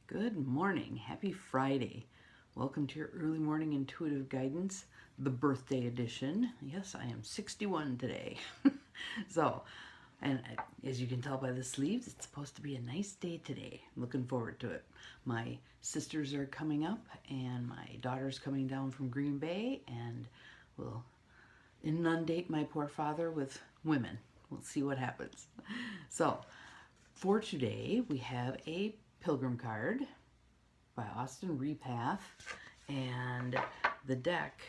Good morning. Happy Friday. Welcome to your early morning intuitive guidance, the birthday edition. Yes, I am 61 today. So, and as you can tell by the sleeves, it's supposed to be a nice day today. I'm looking forward to it. My sisters are coming up and my daughter's coming down from Green Bay and will inundate my poor father with women. We'll see what happens. So, for today, we have a pilgrim card by Austin Repath, and the deck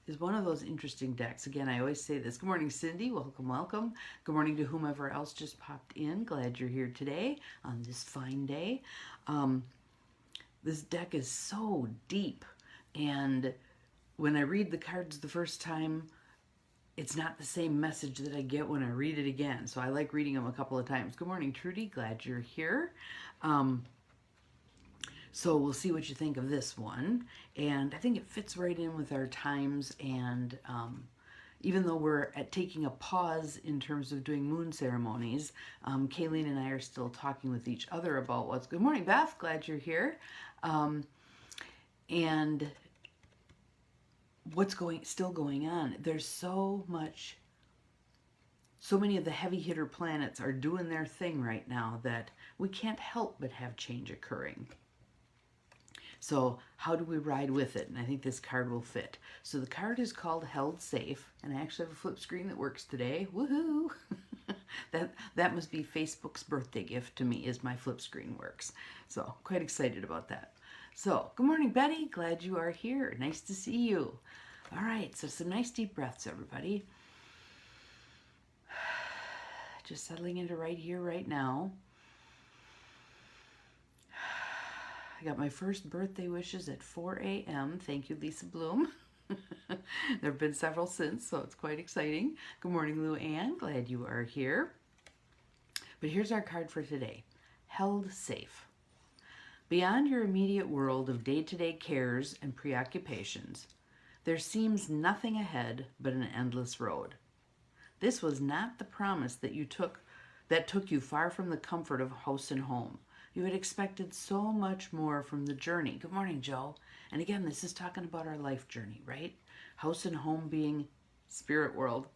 is one of those interesting decks. Again, I always say this. Good morning, Cindy. Welcome, welcome. Good morning to whomever else just popped in. Glad you're here today on this fine day. This deck is so deep, and when I read the cards the first time, it's not the same message that I get when I read it again. So I like reading them a couple of times. Good morning, Trudy. Glad you're here. So we'll see what you think of this one. And I think it fits right in with our times. And even though we're taking a pause in terms of doing moon ceremonies, Kayleen and I are still talking with each other about what's... Good morning, Beth. Glad you're here. And what's still going on. There's so many of the heavy hitter planets are doing their thing right now that we can't help but have change occurring. So how do we ride with it? And I think this card will fit. So the card is called Held Safe, and I actually have a flip screen that works today. Woohoo! that must be Facebook's birthday gift to me, is my flip screen works. So quite excited about that. So good morning, Betty. Glad you are here. Nice to see you. All right, so some nice deep breaths, everybody. Just settling into right here, right now. I got my first birthday wishes at 4 a.m. Thank you, Lisa Bloom. There have been several since, so it's quite exciting. Good morning, Lou Ann. Glad you are here. But here's our card for today. Held Safe. Beyond your immediate world of day-to-day cares and preoccupations, there seems nothing ahead but an endless road. This was not the promise that took you far from the comfort of house and home. You had expected so much more from the journey. Good morning, Joe. And again, this is talking about our life journey, right? House and home being spirit world.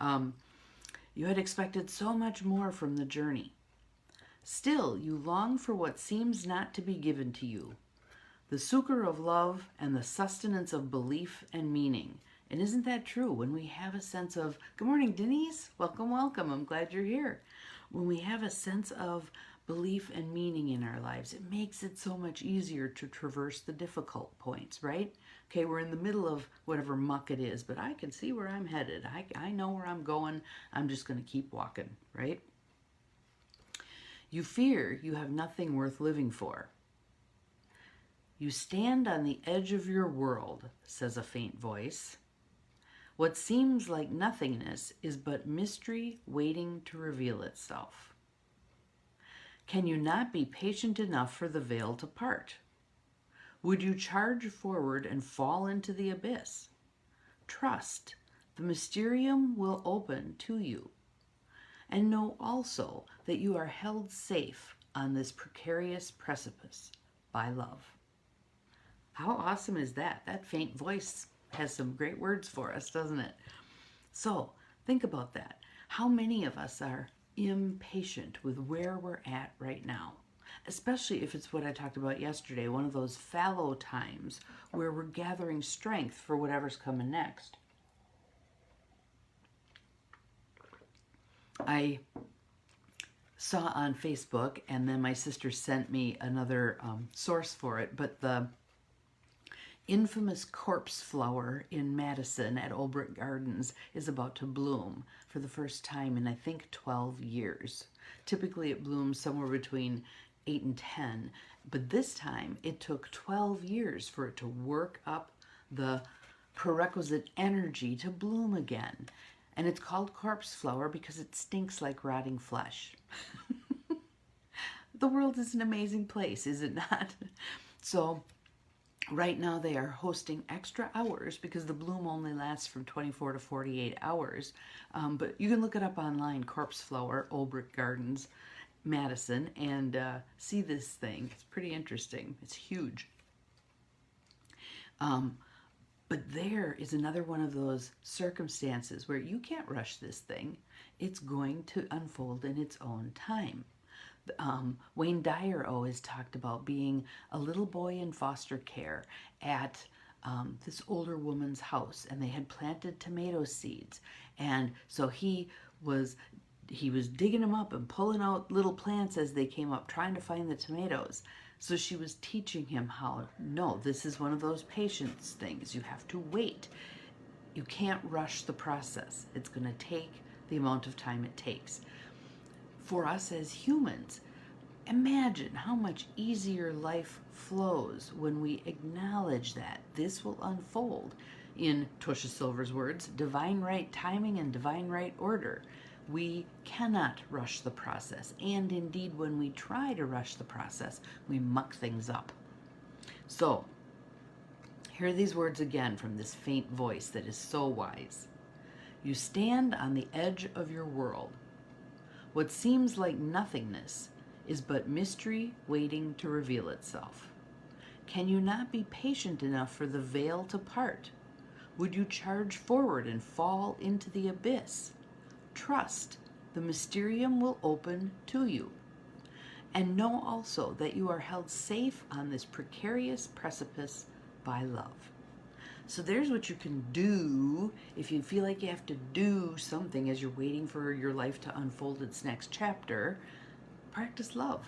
You had expected so much more from the journey. Still, you long for what seems not to be given to you. The succor of love and the sustenance of belief and meaning. And isn't that true? When we have a sense of, good morning, Denise. Welcome, welcome. I'm glad you're here. When we have a sense of belief and meaning in our lives, it makes it so much easier to traverse the difficult points, right? Okay, we're in the middle of whatever muck it is, but I can see where I'm headed. I know where I'm going. I'm just going to keep walking, right? You fear you have nothing worth living for. You stand on the edge of your world, says a faint voice. What seems like nothingness is but mystery waiting to reveal itself. Can you not be patient enough for the veil to part? Would you charge forward and fall into the abyss? Trust, the mysterium will open to you. And know also that you are held safe on this precarious precipice by love. How awesome is that? That faint voice has some great words for us, doesn't it? So think about that. How many of us are impatient with where we're at right now? Especially if it's what I talked about yesterday, one of those fallow times where we're gathering strength for whatever's coming next. I saw on Facebook, and then my sister sent me another source for it, but the infamous corpse flower in Madison at Olbrich Gardens is about to bloom for the first time in, I think, 12 years. Typically it blooms somewhere between 8 and 10, but this time it took 12 years for it to work up the prerequisite energy to bloom again. And it's called corpse flower because it stinks like rotting flesh. The world is an amazing place, is it not? So right now they are hosting extra hours because the bloom only lasts from 24 to 48 hours. But you can look it up online, corpse flower, Olbrich Gardens. Madison and see this thing. It's pretty interesting. It's huge. But there is another one of those circumstances where you can't rush this thing. It's going to unfold in its own time. Wayne Dyer always talked about being a little boy in foster care at this older woman's house, and they had planted tomato seeds. And so he was digging them up and pulling out little plants as they came up, trying to find the tomatoes. So she was teaching him how, no, this is one of those patience things. You have to wait. You can't rush the process. It's going to take the amount of time it takes. For us as humans, imagine how much easier life flows when we acknowledge that this will unfold in Tosha Silver's words, divine right timing and divine right order. We cannot rush the process, and indeed when we try to rush the process, we muck things up. So, hear these words again from this faint voice that is so wise. You stand on the edge of your world. What seems like nothingness is but mystery waiting to reveal itself. Can you not be patient enough for the veil to part? Would you charge forward and fall into the abyss? Trust, the mysterium will open to you. And know also that you are held safe on this precarious precipice by love. So there's what you can do if you feel like you have to do something as you're waiting for your life to unfold its next chapter. Practice love.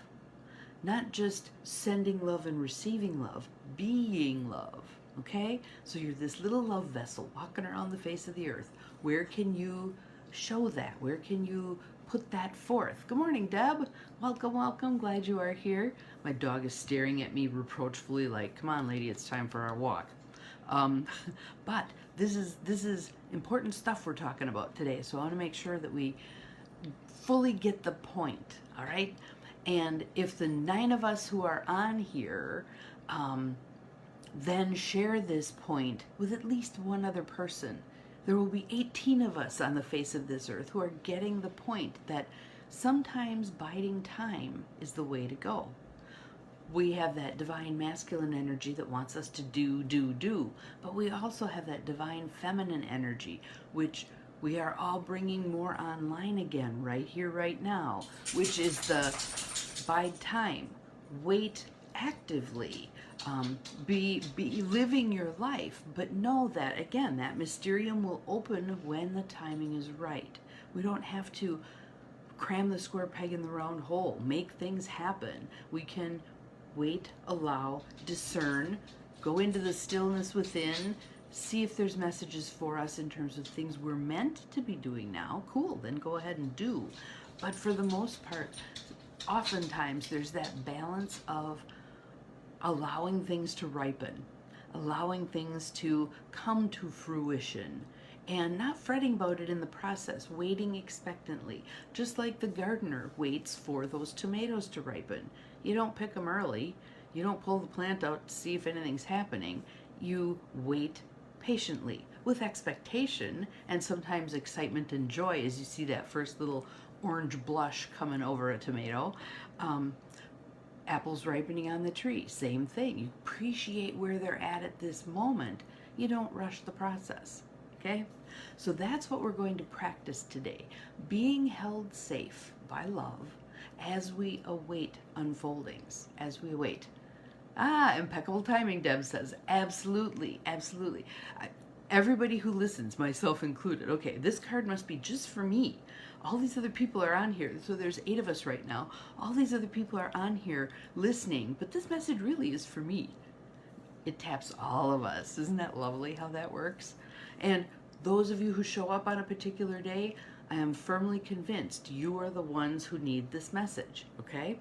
Not just sending love and receiving love, being love. Okay? So you're this little love vessel walking around the face of the earth. Where can you show that? Where can you put that forth? Good morning, Deb. Welcome, welcome. Glad you are here. My dog is staring at me reproachfully like, come on, lady, it's time for our walk. But this is important stuff we're talking about today, so I want to make sure that we fully get the point, all right? And if the 9 of us who are on here then share this point with at least one other person, there will be 18 of us on the face of this earth who are getting the point that sometimes biding time is the way to go. We have that divine masculine energy that wants us to do, but we also have that divine feminine energy, which we are all bringing more online again right here, right now, which is the bide time, wait actively, be living your life, but know that, again, that mysterium will open when the timing is right. We don't have to cram the square peg in the round hole, make things happen. We can wait, allow, discern, go into the stillness within, see if there's messages for us in terms of things we're meant to be doing now. Cool, then go ahead and do. But for the most part, oftentimes there's that balance of allowing things to ripen, allowing things to come to fruition, and not fretting about it in the process, waiting expectantly, just like the gardener waits for those tomatoes to ripen. You don't pick them early. You don't pull the plant out to see if anything's happening. You wait patiently with expectation and sometimes excitement and joy as you see that first little orange blush coming over a tomato. Apples ripening on the tree, same thing. You appreciate where they're at this moment. You don't rush the process, okay? So that's what we're going to practice today. Being held safe by love as we await unfoldings, as we await. Impeccable timing, Deb says. Absolutely, absolutely. Everybody who listens, myself included, okay, this card must be just for me. All these other people are on here, so there's 8 of us right now. All these other people are on here listening, but this message really is for me. It taps all of us. Isn't that lovely how that works? And those of you who show up on a particular day, I am firmly convinced you are the ones who need this message, okay?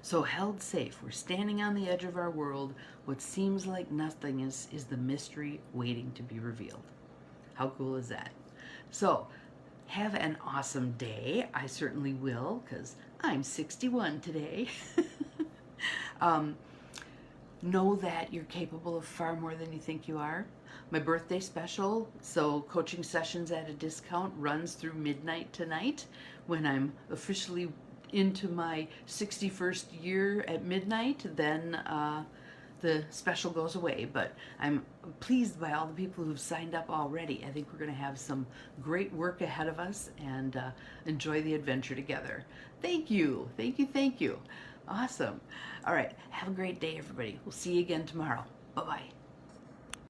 So held safe, we're standing on the edge of our world. What seems like nothing is the mystery waiting to be revealed. How cool is that? So have an awesome day. I certainly will, because I'm 61 today. Know that you're capable of far more than you think you are. My birthday special, so coaching sessions at a discount, runs through midnight tonight when I'm officially into my 61st year at midnight, then the special goes away. But I'm pleased by all the people who've signed up already. I think we're going to have some great work ahead of us and enjoy the adventure together. Thank you. Thank you. Thank you. Awesome. All right. Have a great day, everybody. We'll see you again tomorrow. Bye-bye.